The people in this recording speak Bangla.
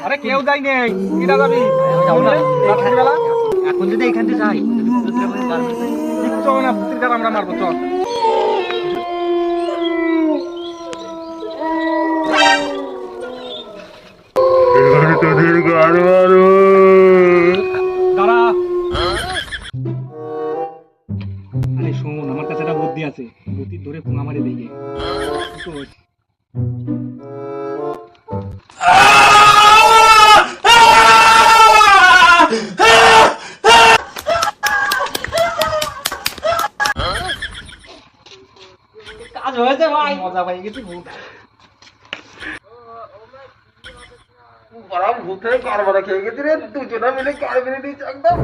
আরে কেউ যাই নেই, কিরা যাবি? এখন যদি এখান থেকে যাই চল না, ভূতির আমরা মারবো, চল। তোদের গাড় মারো দাঁড়া। আরে শোন, আমার কাছে একটা বুদ্ধি আছে, বুদ্ধি ধরে ফোন আমারে দিকে। কাজ হয়েছে ভাই, মজা পাই গেছি। ভূতে কারবারে খেয়ে গেছি রে, দুজনে মিলে কারবারে দিয়েছে একদম।